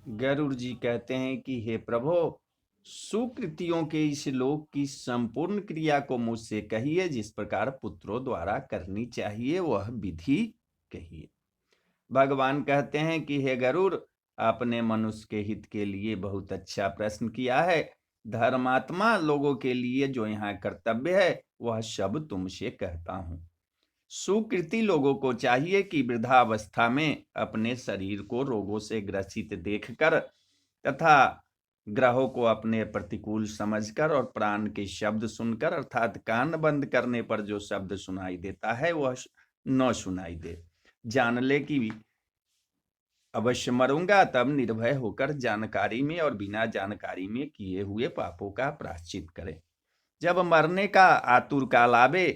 गरुड़ जी कहते हैं कि हे प्रभु, सुकृतियों के इस लोक की संपूर्ण क्रिया को मुझसे कहिए, जिस प्रकार पुत्रों द्वारा करनी चाहिए वह विधि कहिए। भगवान कहते हैं कि हे गरुड़, आपने मनुष्य के हित के लिए बहुत अच्छा प्रश्न किया है। धर्मात्मा लोगों के लिए जो यहाँ कर्तव्य है वह सब तुमसे कहता हूं। सुकृति लोगों को चाहिए कि वृद्धावस्था में अपने शरीर को रोगों से ग्रसित देखकर तथा ग्रहों को अपने प्रतिकूल समझकर और प्राण के शब्द सुनकर अर्थात कान बंद करने पर जो शब्द सुनाई देता है वह न सुनाई दे, जान ले कि अवश्य मरूंगा, तब निर्भय होकर जानकारी में और बिना जानकारी में किए हुए पापों का प्रायश्चित करे। जब मरने का आतुर काल आवे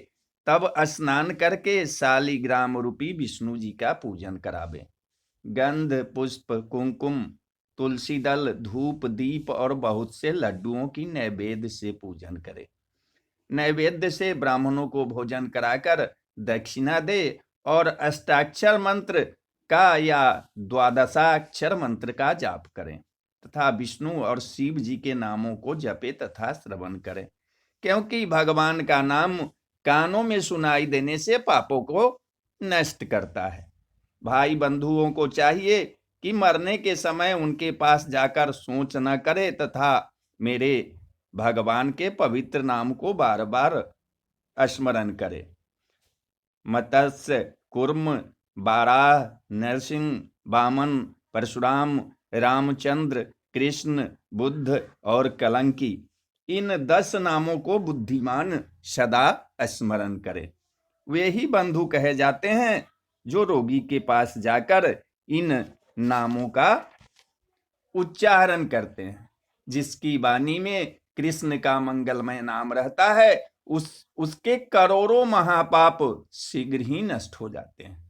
तब स्नान करके शालिग्राम रूपी विष्णु जी का पूजन करावे। गंध पुष्प कुंकुम तुलसी दल धूप दीप और बहुत से लड्डुओं की नैवेद्य से पूजन करे। नैवेद्य से ब्राह्मणों को भोजन कराकर दक्षिणा दे और अष्टाक्षर मंत्र का या द्वादशाक्षर मंत्र का जाप करें तथा विष्णु और शिव जी के नामों को जपे तथा श्रवण करें, क्योंकि भगवान का नाम कानों में सुनाई देने से पापों को नष्ट करता है। भाई बंधुओं को चाहिए कि मरने के समय उनके पास जाकर सोच न करे तथा मेरे भगवान के पवित्र नाम को बार बार स्मरण करे। मत्स्य कुर्म बाराह नरसिंह वामन परशुराम रामचंद्र कृष्ण बुद्ध और कलंकी, इन 10 नामों को बुद्धिमान सदा स्मरण करे। वे ही बंधु कहे जाते हैं जो रोगी के पास जाकर इन नामों का उच्चारण करते हैं। जिसकी वाणी में कृष्ण का मंगलमय नाम रहता है उसके करोड़ों महापाप शीघ्र ही नष्ट हो जाते हैं।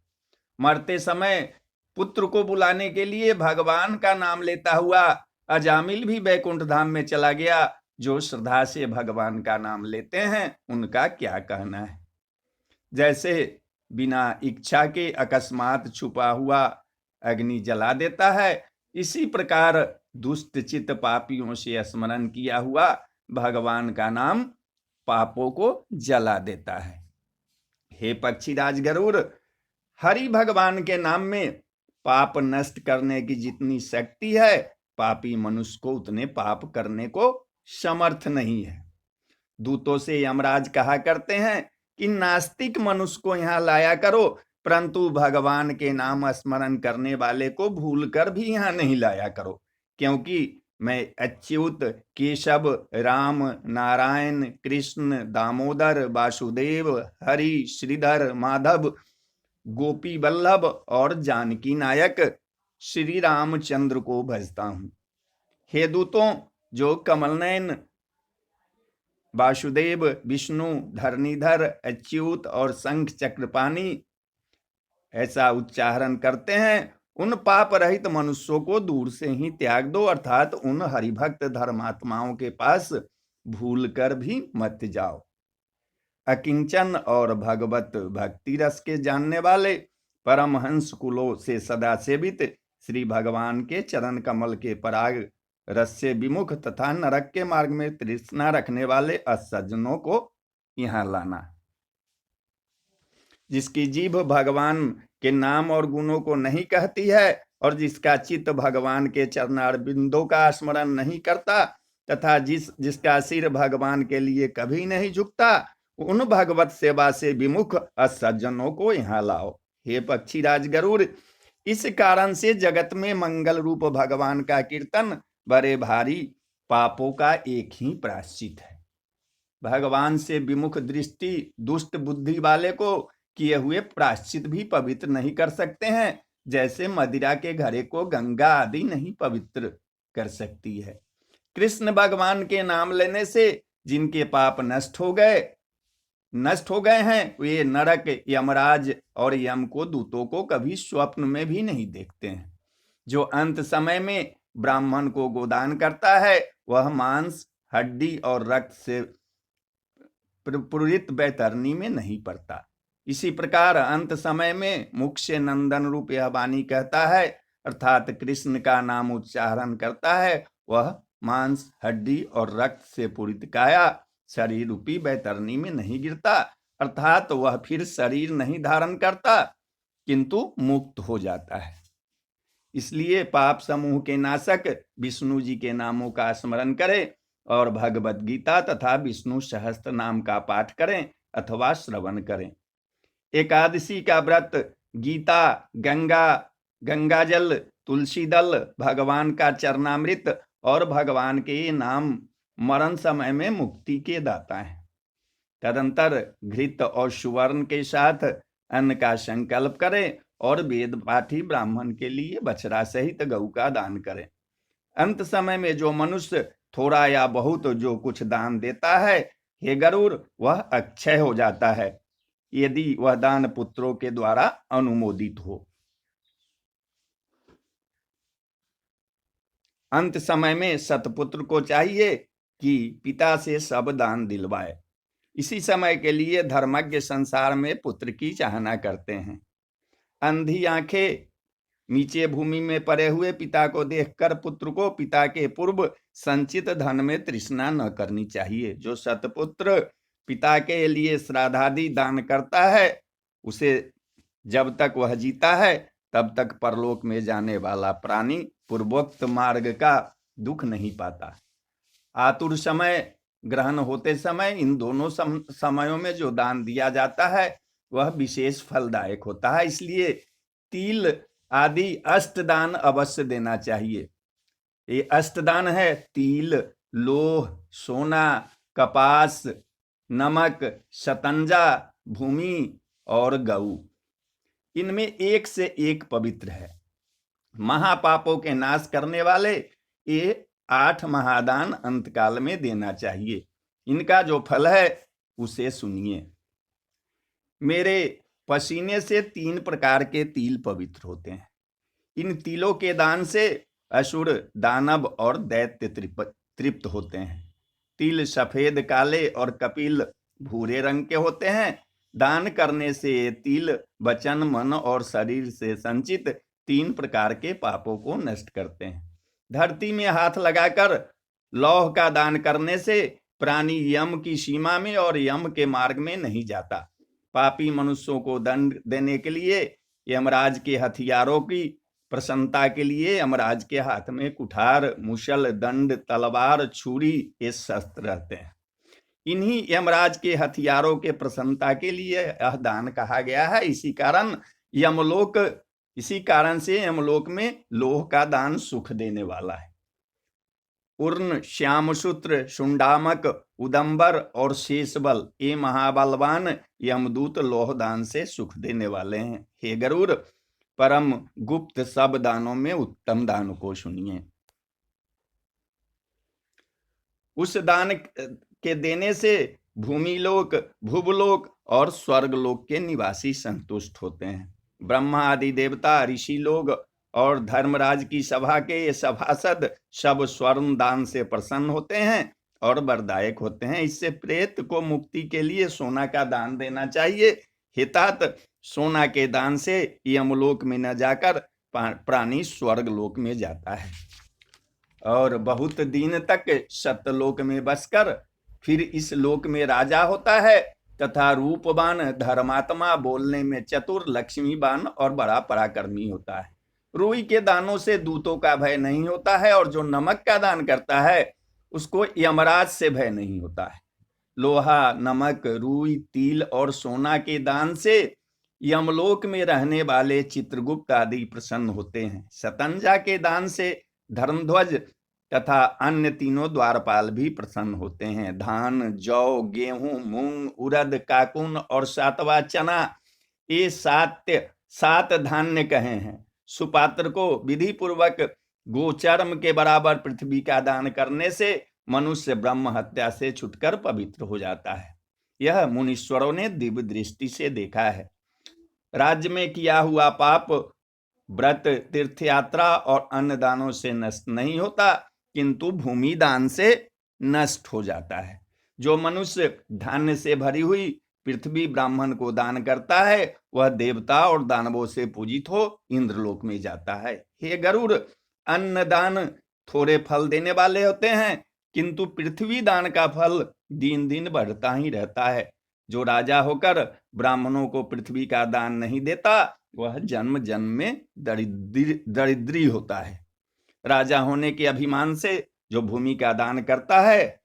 मरते समय पुत्र को बुलाने के लिए भगवान का नाम लेता हुआ अजामिल भी वैकुंठ धाम में चला गया। जो श्रद्धा से भगवान का नाम लेते हैं उनका क्या कहना है। जैसे बिना इच्छा के अकस्मात छुपा हुआ अग्नि जला देता है, इसी प्रकार दुष्ट चित्त पापियों से स्मरण किया हुआ भगवान का नाम पापों को जला देता है। हे पक्षीराज गरुड़, हरि भगवान के नाम में पाप नष्ट करने की जितनी शक्ति है, पापी मनुष्य को उतने पाप करने को समर्थ नहीं है। दूतों से यमराज कहा करते हैं कि नास्तिक मनुष्य को यहाँ लाया करो, परंतु भगवान के नाम स्मरण करने वाले को भूलकर भी यहाँ नहीं लाया करो, क्योंकि मैं अच्युत केशव राम नारायण कृष्ण दामोदर वासुदेव हरि श्रीधर माधव गोपी वल्लभ और जानकी नायक श्री रामचंद्र को भजता हूं। हे दूतों, जो कमलनयन वासुदेव विष्णु धरणीधर अच्युत और शंख चक्रपाणी ऐसा उच्चारण करते हैं, उन पाप रहित मनुष्यों को दूर से ही त्याग दो, अर्थात उन हरिभक्त धर्मात्माओं के पास भूल कर भी मत जाओ। अकिंचन और भगवत भक्ति रस के जानने वाले परमहंस कुलों से सदा सेवित श्री भगवान के चरण कमल के पराग रस से विमुख तथा नरक के मार्ग में तृष्णा रखने वाले असज्जनों को यहाँ लाना। जिसकी जीभ भगवान के नाम और गुणों को नहीं कहती है और जिसका चित्त भगवान के चरणारविंदों का स्मरण नहीं करता तथा जिसका सिर भगवान के लिए कभी नहीं झुकता, उन भगवत सेवा से विमुख असज्जनों को यहाँ लाओ। हे पक्षीराज गरुड़, इस कारण से जगत में मंगल रूप भगवान का कीर्तन बड़े भारी पापों का एक ही प्रायश्चित है। भगवान से विमुख दृष्टि दुष्ट बुद्धि वाले को किए हुए प्रायश्चित भी पवित्र नहीं कर सकते हैं, जैसे मदिरा के घड़े को गंगा आदि नहीं पवित्र कर सकती है। कृष्ण भगवान के नाम लेने से जिनके पाप नष्ट हो गए हैं, वे नरक यमराज और यम को दूतों को कभी स्वप्न में भी नहीं देखते हैं। जो अंत समय में ब्राह्मण को गोदान करता है वह मांस हड्डी और रक्त से पूरित बैतरणी में नहीं पड़ता। इसी प्रकार अंत समय में मुख से नंदन रूप यह वाणी कहता है, अर्थात कृष्ण का नाम उच्चारण करता है, वह मांस, हड्डी और रक्त से पूरित काया शरीर रूपी बैतरणी में नहीं गिरता, अर्थात वह फिर शरीर नहीं धारण करता किंतु मुक्त हो जाता है। इसलिए पाप समूह के नाशक विष्णु जी के नामों का स्मरण करें और भगवत गीता तथा विष्णु सहस्त्र नाम का पाठ करें अथवा श्रवण करें। एकादशी का व्रत गीता, गंगा जल, तुलसी दल, भगवान का चरणामृत और भगवान के नाम मरण समय में मुक्ति के दाता है। तदंतर घृत और सुवर्ण के साथ अन्न का संकल्प करें और वेद पाठी ब्राह्मण के लिए बछड़ा सहित गऊ का दान करें। अंत समय में जो मनुष्य थोड़ा या बहुत जो कुछ दान देता है, हे गरुड़, वह अक्षय हो जाता है यदि वह दान पुत्रों के द्वारा अनुमोदित हो। अंत समय में सतपुत्र को चाहिए कि पिता से सब दान दिलवाए। इसी समय के लिए धर्मज्ञ संसार में पुत्र की चाहना करते हैं। अंधी आंखें नीचे भूमि में पड़े हुए पिता को देखकर पुत्र को पिता के पूर्व संचित धन में तृष्णा न करनी चाहिए। जो सतपुत्र पिता के लिए श्राद्धादि दान करता है, उसे जब तक वह जीता है तब तक परलोक में जाने वाला प्राणी पूर्वोक्त मार्ग का दुख नहीं पाता। आतुर समय, ग्रहण होते समय, इन दोनों समयों में जो दान दिया जाता है वह विशेष फलदायक होता है। इसलिए तिल आदि अष्टदान अवश्य देना चाहिए। ये अष्टदान है तिल, लोह, सोना, कपास, नमक, शतंजा, भूमि और गऊ। इनमें एक से एक पवित्र है। महापापों के नाश करने वाले ये 8 महादान अंतकाल में देना चाहिए। इनका जो फल है उसे सुनिए। मेरे पसीने से 3 प्रकार के तिल पवित्र होते हैं। इन तिलों के दान से असुर, दानव और दैत्य तृप्त होते हैं। तिल सफेद, काले और कपिल भूरे रंग के होते हैं। दान करने से तिल वचन, मन और शरीर से संचित 3 प्रकार के पापों को नष्ट करते हैं। धरती में हाथ लगाकर लौह का दान करने से प्राणी यम की सीमा में और यम के मार्ग में नहीं जाता। पापी मनुष्यों को दंड देने के लिए यमराज के हथियारों की प्रसन्नता के लिए यमराज के हाथ में कुठार, मुशल, दंड, तलवार, छुरी ये शस्त्र रहते हैं। इन्हीं यमराज के हथियारों के प्रसन्नता के लिए यह दान कहा गया है। इसी कारण से यमलोक में लोह का दान सुख देने वाला है। उर्ण, श्यामसूत्र, शुंडामक, उदंबर और शेषबल ये महाबलवान यमदूत लोह दान से सुख देने वाले हैं। हे गरुड़, परम गुप्त सब दानों में उत्तम दान को सुनिए। उस दान के देने से भूमि लोक, भुवलोक और स्वर्ग लोक के निवासी संतुष्ट होते हैं। ब्रह्मा आदि देवता, ऋषि लोग और धर्मराज की सभा के ये सभासद सब स्वर्ण दान से प्रसन्न होते हैं और वरदायक होते हैं। इससे प्रेत को मुक्ति के लिए सोना का दान देना चाहिए। हितात सोना के दान से यमलोक में न जाकर प्राणी स्वर्ग लोक में जाता है और बहुत दिन तक सत्यलोक में बसकर फिर इस लोक में राजा होता है तथा रूपवान, धर्मात्मा, बोलने में चतुर, लक्ष्मीवान और बड़ा पराक्रमी होता है। रुई के दानों से दूतों का भय नहीं होता है और जो नमक का दान करता है उसको यमराज से भय नहीं होता है। लोहा, नमक, रुई, तिल और सोना के दान से यमलोक में रहने वाले चित्रगुप्त आदि प्रसन्न होते हैं। शतंजा के दान से धर्मध्वज तथा अन्य तीनों द्वारपाल भी प्रसन्न होते हैं। धान, जौ, गेहूं, मूंग, उड़द, काकुन और सातवा चना ये 7 धान्य कहे हैं। सुपात्र को विधि पूर्वक गोचर्म के बराबर पृथ्वी का दान करने से मनुष्य ब्रह्म हत्या से छुटकर पवित्र हो जाता है। यह मुनीश्वरों ने दिव्य दृष्टि से देखा है। राज्य में किया हुआ पाप व्रत, तीर्थ यात्रा और अन्य दानों से नष्ट नहीं होता किंतु भूमि दान से नष्ट हो जाता है। जो मनुष्य धान्य से भरी हुई पृथ्वी ब्राह्मण को दान करता है, वह देवता और दानवों से पूजित हो इंद्रलोक में जाता है। हे गरुड़, अन्न दान थोड़े फल देने वाले होते हैं, किंतु पृथ्वी दान का फल दिन दिन बढ़ता ही रहता है। जो राजा होकर ब्राह्मणों को पृथ्वी का दान नहीं देता, वह जन्म जन्म में दरिद्री होता है। राजा होने के अभिमान से जो भूमि का दान करता है,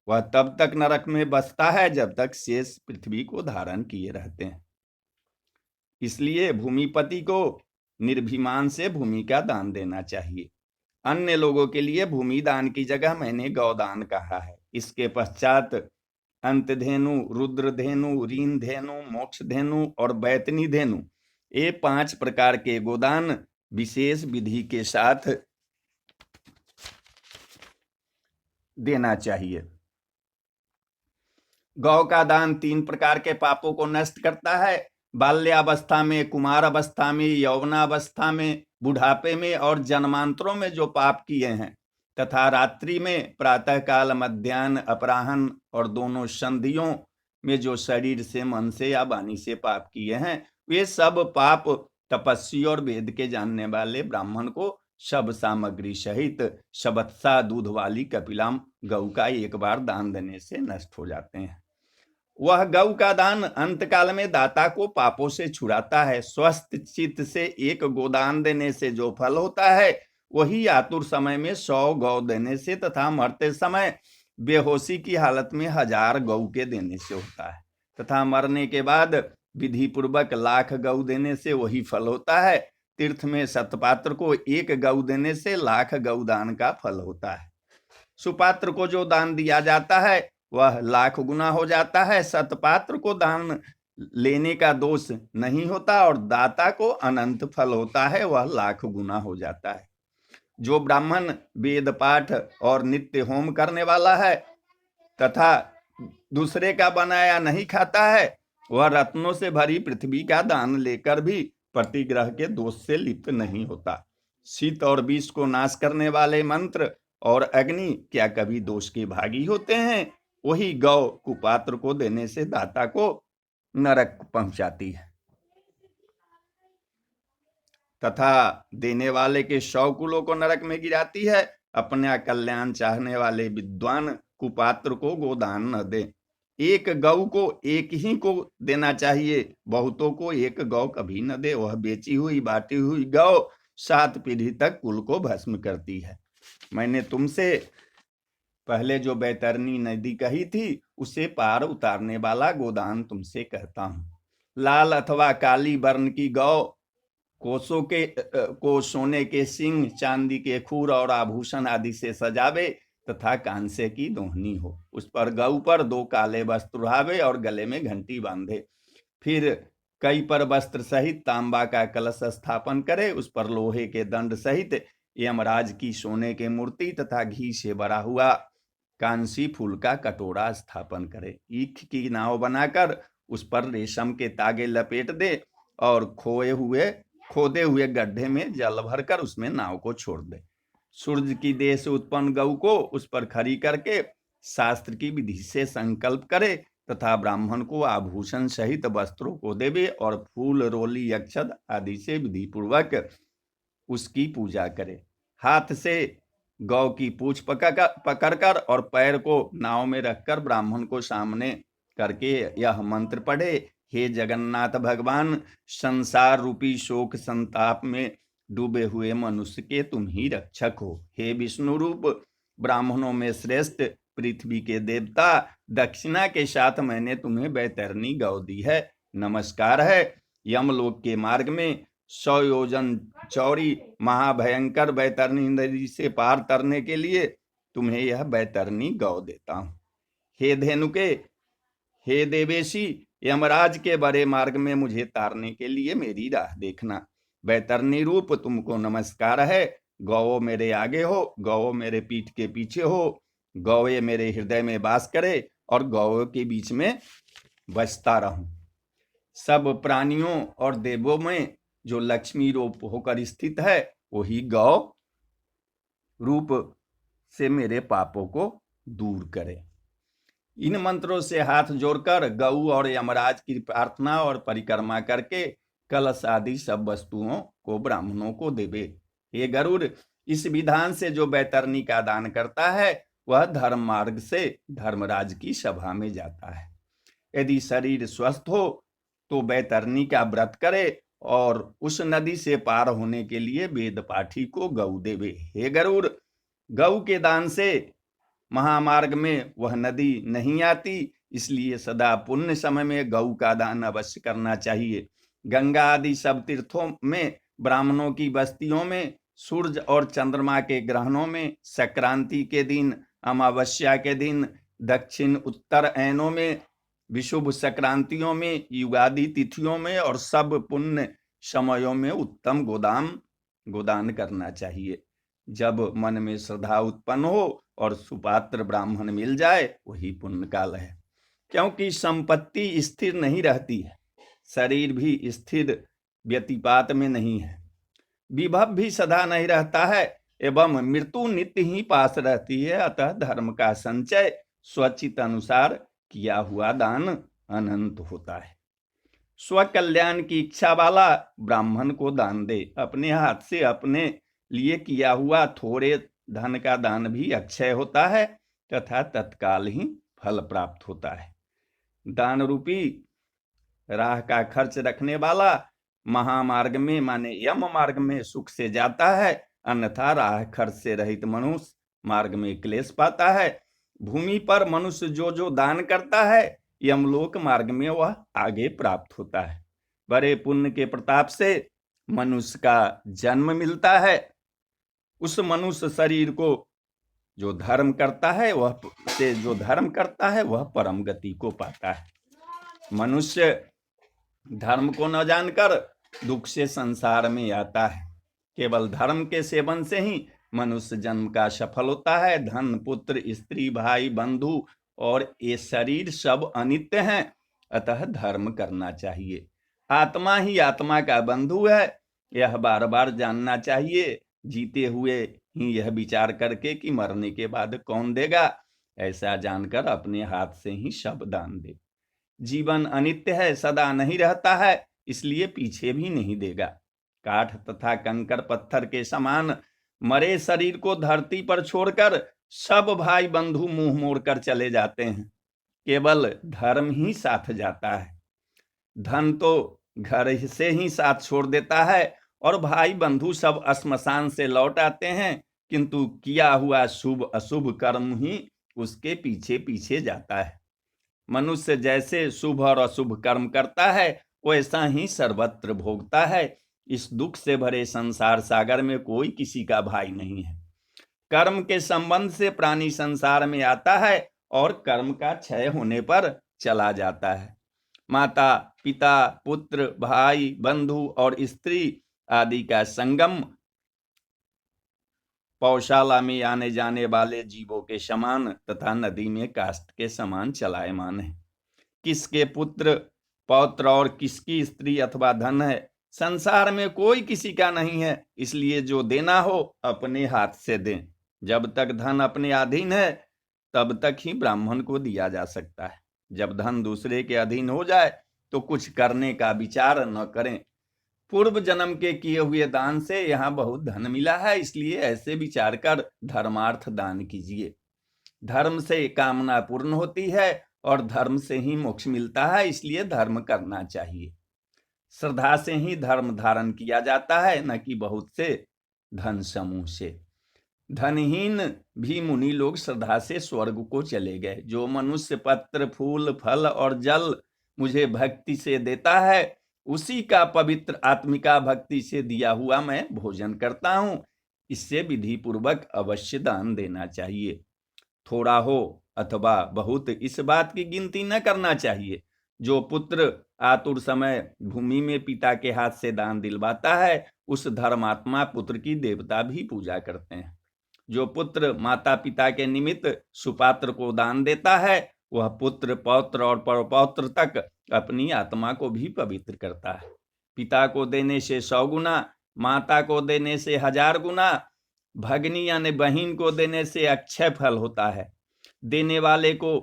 वह तब तक नरक में बसता है जब तक शेष पृथ्वी को धारण किए रहते हैं। इसलिए भूमिपति को निर्भिमान से भूमि का दान देना चाहिए। अन्य लोगों के लिए भूमि दान की जगह मैंने गौदान कहा है। इसके पश्चात अंतधेनु, रुद्रधेनु, रीन धेनु, मोक्ष धेनु और बैतनी धेनु, ये 5 प्रकार के गोदान विशेष विधि के साथ देना चाहिए। गौ का दान 3 प्रकार के पापों को नष्ट करता है। बाल्यावस्था में, कुमार अवस्था में, यौवनावस्था में, बुढ़ापे में और जन्मांतरों में जो पाप किए हैं, तथा रात्रि में, प्रातः काल, मध्याह्न, अपराह्न और दोनों संधियों में जो शरीर से, मन से या वाणी से पाप किए हैं, वे सब पाप तपस्वी और वेद के जानने वाले ब्राह्मण को सब सामग्री सहित शबत्सा दूध वाली कपिला गौ का एक बार दान देने से नष्ट हो जाते हैं। वह गौ का दान अंत काल में दाता को पापों से छुड़ाता है। स्वस्थ चित्त से एक गोदान देने से जो फल होता है, वही आतुर समय में 100 गौ देने से तथा मरते समय बेहोशी की हालत में 1000 गौ के देने से होता है, तथा मरने के बाद विधि पूर्वक 1,00,000 गौ देने से वही फल होता है। तीर्थ में सतपात्र को 1 गौ देने से 1,00,000 गौ दान का फल होता है। सुपात्र को जो दान दिया जाता है वह 1,00,000 गुना हो जाता है। सतपात्र को दान लेने का दोष नहीं होता और दाता को अनंत फल होता है, वह 1,00,000 गुना हो जाता है। जो ब्राह्मण वेद पाठ और नित्य होम करने वाला है तथा दूसरे का बनाया नहीं खाता है, वह रत्नों से भरी पृथ्वी का दान लेकर भी प्रतिग्रह के दोष से लिप्त नहीं होता। शीत और विष को नाश करने वाले मंत्र और अग्नि क्या कभी दोष के भागी होते हैं? वही गौ कुपात्र को देने से दाता को नरक पहुंचाती है तथा देने वाले के 100 कुलों को नरक में गिराती है। अपना कल्याण चाहने वाले विद्वान कुपात्र को गोदान न दे। एक गौ को एक ही को देना चाहिए, बहुतों को एक गौ कभी न दे। वह बेची हुई बाटी हुई गौ 7 पीढ़ी तक कुल को भस्म करती है। मैंने तुमसे पहले जो बैतरनी नदी कही थी, उसे पार उतारने वाला गोदान तुमसे कहता हूं। लाल अथवा काली वर्ण की गौ को सोने के सिंह, चांदी के खूर और आभूषण आदि से सजावे तथा कांसे की दोहनी हो। उस पर गौ पर 2 काले वस्त्र उड़ावे और गले में घंटी बांधे। फिर कई पर वस्त्र सहित तांबा का कलश स्थापन करे। उस पर लोहे के दंड सहित यमराज की सोने के मूर्ति तथा घी से भरा हुआ कांसी फूल का कटोरा स्थापन करे। ईख की नाव बनाकर उस पर रेशम के तागे लपेट दे और खोदे हुए गड्ढे में जल भरकर उसमें नाव को छोड़ दे। सूर्य की देह से उत्पन्न गौ को उस पर खड़ी करके शास्त्र की विधि से संकल्प करे तथा ब्राह्मण को आभूषण सहित वस्त्रों को देवे और फूल, रोली, अक्षत आदि से विधि पूर्वक उसकी पूजा करे। हाथ से गौ की पूंछ पकड़कर और पैर को नाव में रखकर ब्राह्मण को सामने करके यह मंत्र पढ़े। हे जगन्नाथ भगवान, संसार रूपी शोक संताप में डूबे हुए मनुष्य के तुम ही रक्षक हो। हे विष्णु रूप ब्राह्मणों में श्रेष्ठ पृथ्वी के देवता, दक्षिणा के साथ मैंने तुम्हें बैतरनी गौ दी है। नमस्कार है। यमलोक के मार्ग में 100 योजन चौड़ी महाभयंकर बैतरनी नदी से पार तरने के लिए तुम्हें यह बैतरनी गौ देता हूं। हे धेनुके, हे देवेशी, यमराज के बड़े मार्ग में मुझे तारने के लिए मेरी राह देखना। बैतरनी रूप तुमको नमस्कार है। गौ मेरे आगे हो, गौ मेरे पीठ के पीछे हो, गौए मेरे हृदय में वास करे और गौ के बीच में बसता रहूं। सब प्राणियों और देवों में जो लक्ष्मी रूप होकर स्थित है, वही गौ रूप से मेरे पापों को दूर करे। इन मंत्रों से हाथ जोड़कर गऊ और यमराज की प्रार्थना और परिक्रमा करके कलश आदि सब वस्तुओं को ब्राह्मणों को देवे। हे गरुड़, इस विधान से जो बैतरणी का दान करता है वह धर्म मार्ग से धर्मराज की सभा में जाता है। यदि शरीर स्वस्थ हो तो बैतरणी का व्रत करे और उस नदी से पार होने के लिए वेद पाठी को गऊ देवे। हे गरुड़, गऊ के दान से महामार्ग में वह नदी नहीं आती, इसलिए सदा पुण्य समय में गऊ का दान अवश्य करना चाहिए। गंगा आदि सब तीर्थों में, ब्राह्मणों की बस्तियों में, सूर्य और चंद्रमा के ग्रहणों में, संक्रांति के दिन, अमावस्या के दिन, दक्षिण उत्तर ऐनों में, विशुभ संक्रांतियों में, युगादि तिथियों में और सब पुण्य समयों में उत्तम गोदान करना चाहिए। जब मन में श्रद्धा उत्पन्न हो और सुपात्र ब्राह्मण मिल जाए वही पुण्य काल है। क्योंकि संपत्ति स्थिर नहीं रहती है, शरीर भी स्थिर व्यतिपात में नहीं है, विभव भी सदा नहीं रहता है एवं मृत्यु नित्य ही पास रहती है। अतः धर्म का संचय स्वचित अनुसार किया हुआ दान अनंत होता है। स्वकल्याण की इच्छा वाला ब्राह्मण को दान दे। अपने हाथ से अपने लिए किया हुआ थोड़े धन का दान भी अक्षय होता है तथा तत्काल ही फल प्राप्त होता है। दान रूपी राह का खर्च रखने वाला महामार्ग में माने यम मार्ग में सुख से जाता है, अन्यथा राह खर्च से रहित मनुष्य मार्ग में क्लेश पाता है। भूमि पर मनुष्य जो दान करता है यमलोक मार्ग में वह आगे प्राप्त होता है। बड़े पुण्य के प्रताप से मनुष्य का जन्म मिलता है। उस मनुष्य शरीर को जो धर्म करता है वह परम गति को पाता है। मनुष्य धर्म को न जानकर दुख से संसार में आता है। केवल धर्म के सेवन से ही मनुष्य जन्म का सफल होता है। धन, पुत्र, स्त्री, भाई, बंधु और ये शरीर सब अनित्य हैं, अतः धर्म करना चाहिए। आत्मा ही आत्मा का बंधु है, यह बार बार जानना चाहिए। जीते हुए ही यह विचार करके कि मरने के बाद कौन देगा, ऐसा जानकर अपने हाथ से ही सब दान दे। जीवन अनित्य है, सदा नहीं रहता है, इसलिए पीछे भी नहीं देगा। काठ तथा कंकर पत्थर के समान मरे शरीर को धरती पर छोड़कर सब भाई बंधु मुंह मोड़कर चले जाते हैं, केवल धर्म ही साथ जाता है। धन तो घर से ही साथ छोड़ देता है और भाई बंधु सब श्मशान से लौट आते हैं, किंतु किया हुआ शुभ अशुभ कर्म ही उसके पीछे पीछे जाता है। मनुष्य जैसे शुभ और अशुभ कर्म करता है वैसा ही सर्वत्र भोगता है। इस दुख से भरे संसार सागर में कोई किसी का भाई नहीं है। कर्म के संबंध से प्राणी संसार में आता है और कर्म का क्षय होने पर चला जाता है। माता, पिता, पुत्र, भाई, बंधु और स्त्री आदि का संगम पौशाला में आने जाने वाले जीवों के समान तथा नदी में काष्ठ के समान चलायमान है। किसके पुत्र, पौत्र और किसकी स्त्री अथवा धन है, संसार में कोई किसी का नहीं है। इसलिए जो देना हो अपने हाथ से दें। जब तक धन अपने अधीन है तब तक ही ब्राह्मण को दिया जा सकता है। जब धन दूसरे के अधीन हो जाए तो कुछ करने का विचार न करें। पूर्व जन्म के किए हुए दान से यहाँ बहुत धन मिला है, इसलिए ऐसे विचार कर धर्मार्थ दान कीजिए। धर्म से कामना पूर्ण होती है और धर्म से ही मोक्ष मिलता है, इसलिए धर्म करना चाहिए। श्रद्धा से ही धर्म धारण किया जाता है, न कि बहुत से धन समूह से। धनहीन भी मुनि लोग श्रद्धा से स्वर्ग को चले गए। जो मनुष्य पत्र, फूल, फल और जल मुझे भक्ति से देता है उसी का पवित्र आत्मिका भक्ति से दिया हुआ मैं भोजन करता हूँ। इससे विधि पूर्वक अवश्य दान देना चाहिए। थोड़ा हो अथवा बहुत, इस बात की गिनती न करना चाहिए। जो पुत्र आतुर समय भूमि में पिता के हाथ से दान दिलवाता है उस धर्मात्मा पुत्र की देवता भी पूजा करते हैं। जो पुत्र माता पिता के निमित्त सुपात्र को दान देता है वह पुत्र, पौत्र और परपौत्र तक अपनी आत्मा को भी पवित्र करता है। पिता को देने से 100 गुना, माता को देने से 1000 गुना, भगनी यानी बहन को देने से अक्षय फल होता है। देने वाले को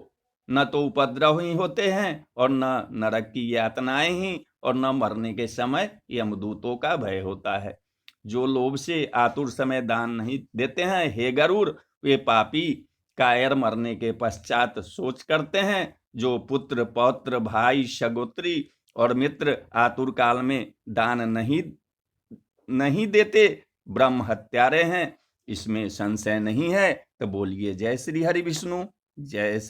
न तो उपद्रव ही होते हैं और न नरक की यातनाएं ही, और न मरने के समय यमदूतों का भय होता है। जो लोभ से आतुर समय दान नहीं देते हैं, हे गरुड़, वे पापी कायर मरने के पश्चात सोच करते हैं। जो पुत्र पौत्र भाई सगोत्री और मित्र आतुर काल में दान नहीं देते, ब्रह्म हत्यारे हैं, इसमें संशय नहीं है। तो बोलिए जय श्री हरि विष्णु, जय श्री